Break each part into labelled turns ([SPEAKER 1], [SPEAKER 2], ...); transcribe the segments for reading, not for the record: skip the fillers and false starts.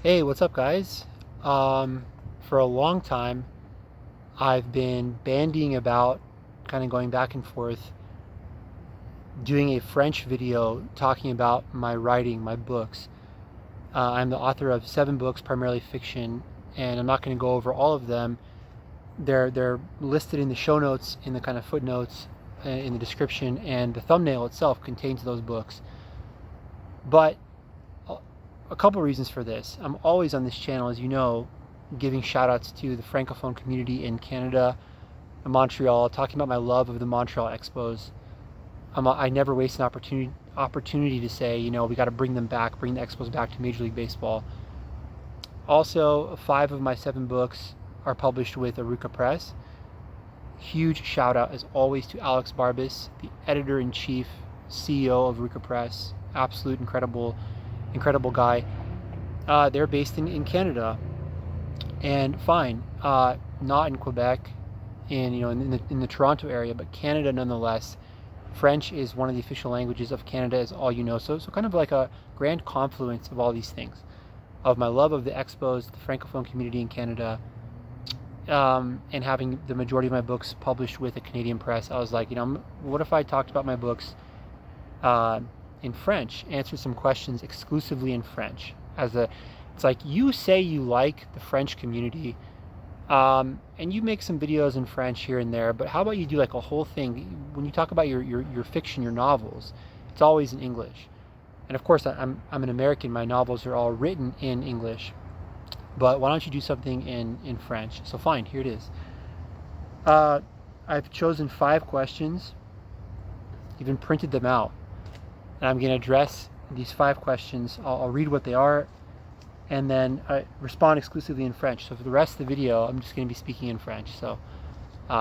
[SPEAKER 1] Hey, what's up, guys? For a long time, I've been bandying about, kind of going back and forth, doing a French video talking about my writing, my books. I'm the author of 7 books, primarily fiction, and I'm not going to go over all of them. They're listed in the show notes, in the kind of footnotes, in the description, and the thumbnail itself contains those books. But a couple reasons for this. I'm always on this channel, as you know, giving shout outs to the Francophone community in Canada, in Montreal, talking about my love of the Montreal Expos. I never waste an opportunity to say, we got to bring them back, bring the Expos back to Major League Baseball. Also, 5 of my 7 books are published with Aruka Press. Huge shout out, as always, to Alex Barbas, the editor-in-chief, CEO of Aruka Press. Absolute incredible guy. They're based in Canada, and fine, not in Quebec, in the Toronto area, but Canada nonetheless. French is one of the official languages of Canada, as all you know. So kind of like a grand confluence of all these things, of my love of the Expos, the Francophone community in Canada, and having the majority of my books published with a Canadian press. I was like, what if I talked about my books in French, answered some questions exclusively in French? It's like, you say you like the French community, and you make some videos in French here and there, but how about you do like a whole thing? When you talk about your fiction, your novels, it's always in English. And of course, I'm an American. My novels are all written in English. But why don't you do something in French? So fine, here it is. I've chosen 5 questions, even printed them out. And I'm going to address these 5 questions. I'll read what they are, and then respond exclusively in French. So for the rest of the video, I'm just going to be speaking in French. So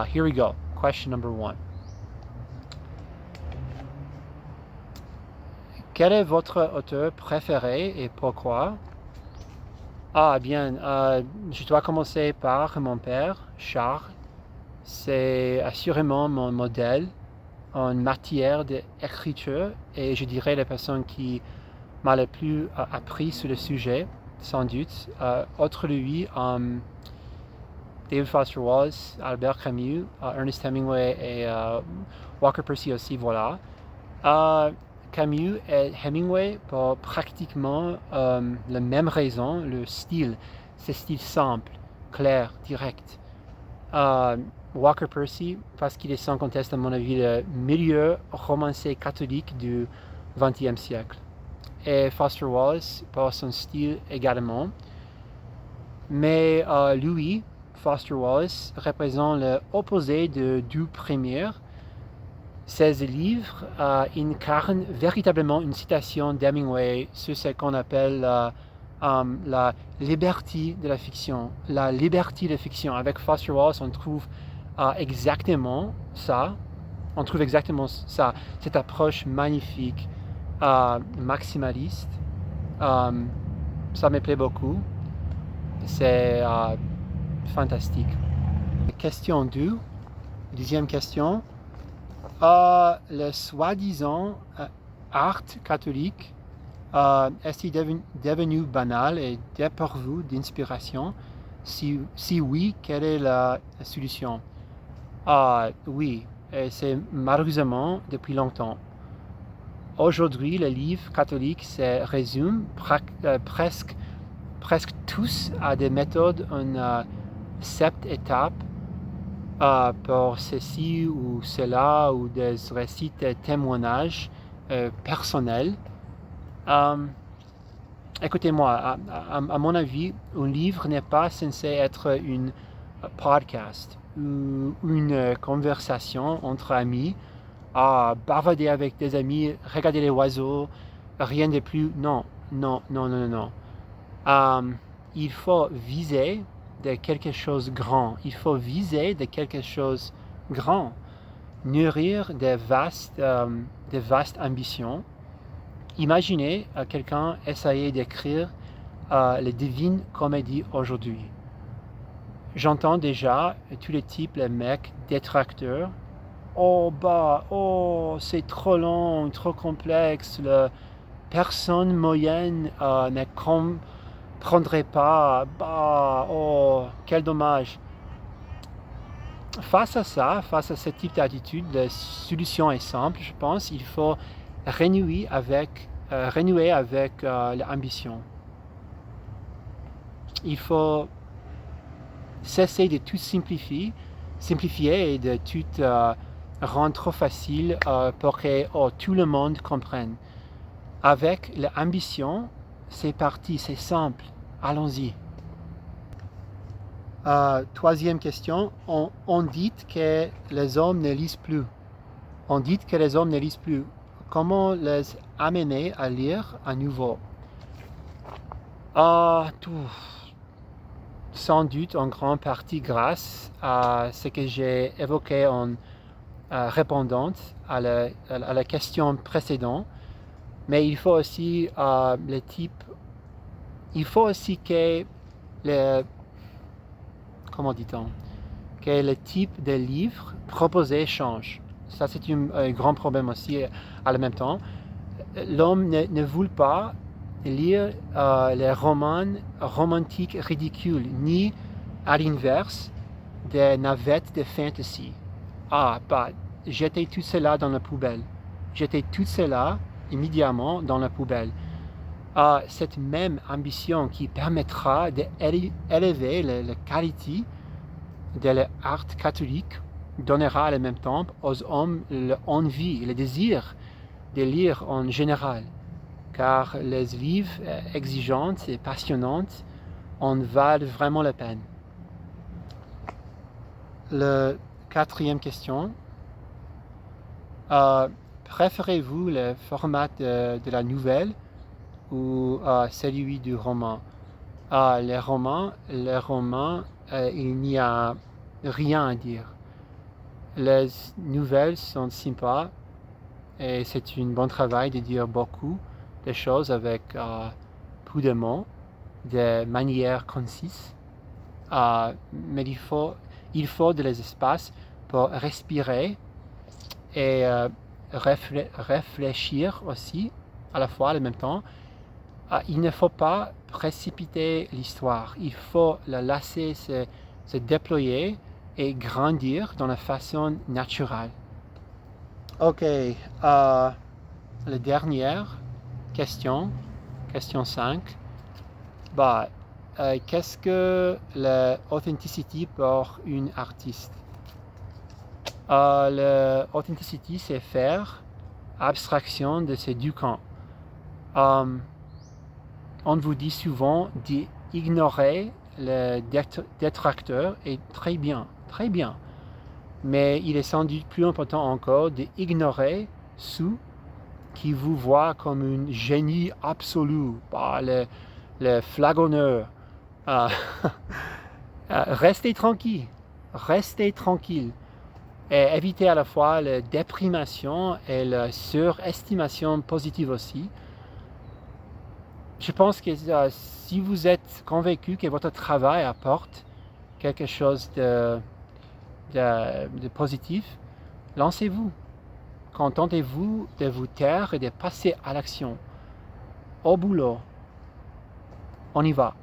[SPEAKER 1] here we go. Question number 1. Quel est votre auteur préféré et pourquoi? Ah bien, je dois commencer par mon père, Charles. C'est assurément mon modèle en matière d'écriture, et je dirais la personne qui m'a le plus appris sur le sujet, sans doute. Autre lui, David Foster Wallace, Albert Camus, Ernest Hemingway et Walker Percy aussi, voilà. Camus et Hemingway pour pratiquement la même raison, le style, c'est style simple, clair, direct. Walker Percy, parce qu'il est sans conteste, à mon avis, le meilleur romancier catholique du XXe siècle. Et Foster Wallace, par son style également. Mais lui, Foster Wallace, représente l'opposé du premier. Ses livres incarnent véritablement une citation d'Hemingway sur ce qu'on appelle la liberté de la fiction. La liberté de la fiction. Avec Foster Wallace, on trouve exactement ça. On trouve exactement ça. Cette approche magnifique, maximaliste. Ça me plaît beaucoup. C'est fantastique. Question 2. Deuxième question. Le soi-disant art catholique est-il devenu banal et dépourvu d'inspiration? Si oui, quelle est la solution? Oui, et c'est malheureusement depuis longtemps. Aujourd'hui, les livres catholiques se résument presque tous à des méthodes en 7 étapes, pour ceci ou cela, ou des récits de témoignages personnels. Écoutez-moi, à mon avis, un livre n'est pas censé être une podcast ou une conversation entre amis, bavarder avec des amis, regarder les oiseaux, rien de plus. Non. Il faut viser de quelque chose de grand. Il faut viser de quelque chose de grand. Nourrir de vastes ambitions. Imaginez quelqu'un essayer d'écrire les divines comédies aujourd'hui. J'entends déjà tous les types, les mecs détracteurs. C'est trop long, trop complexe. La personne moyenne ne prendrait pas, bah, oh, quel dommage. Face à ça, face à ce type d'attitude, la solution est simple, je pense. Il faut renouer avec l'ambition. Il faut cesser de tout simplifier et de tout rendre trop facile pour que tout le monde comprenne. Avec l'ambition, c'est parti, c'est simple. Allons-y. Troisième question. On dit que les hommes ne lisent plus. On dit que les hommes ne lisent plus. Comment les amener à lire à nouveau? Sans doute en grande partie grâce à ce que j'ai évoqué en répondant à la question précédente. Mais il faut aussi il faut aussi que comment dit-on, que le type de livre proposé change. Ça, c'est un grand problème aussi à la même temps. L'homme ne veut pas lire les romans romantiques ridicules, ni à l'inverse des navettes de fantasy. Jetez tout cela dans la poubelle. Jetez tout cela immédiatement dans la poubelle. Cette même ambition qui permettra d'élever la qualité de l'art catholique donnera en même temps aux hommes l'envie, le désir de lire en général, car les livres exigeants et passionnants en valent vraiment la peine. La quatrième question. Préférez-vous le format de la nouvelle ou celui du roman? Les romans, il n'y a rien à dire. Les nouvelles sont sympas et c'est un bon travail de dire beaucoup de choses avec peu de mots, de manière concise. Mais il faut de l'espace pour respirer et réfléchir aussi à la fois en même temps. Il ne faut pas précipiter l'histoire. Il faut la laisser se déployer et grandir dans la façon naturelle. Ok, la dernière question, question 5. Qu'est-ce que l'authenticité pour un artiste? L'authenticité, c'est faire abstraction de ces deux camps. On vous dit souvent d'ignorer le détracteur et très bien. Mais il est sans doute plus important encore d'ignorer ceux qui vous voient comme un génie absolu, le flagonneur. Restez tranquille. Et évitez à la fois la déprimation et la surestimation positive aussi. Je pense que si vous êtes convaincu que votre travail apporte quelque chose de positif, lancez-vous. Contentez-vous de vous taire et de passer à l'action. Au boulot. On y va.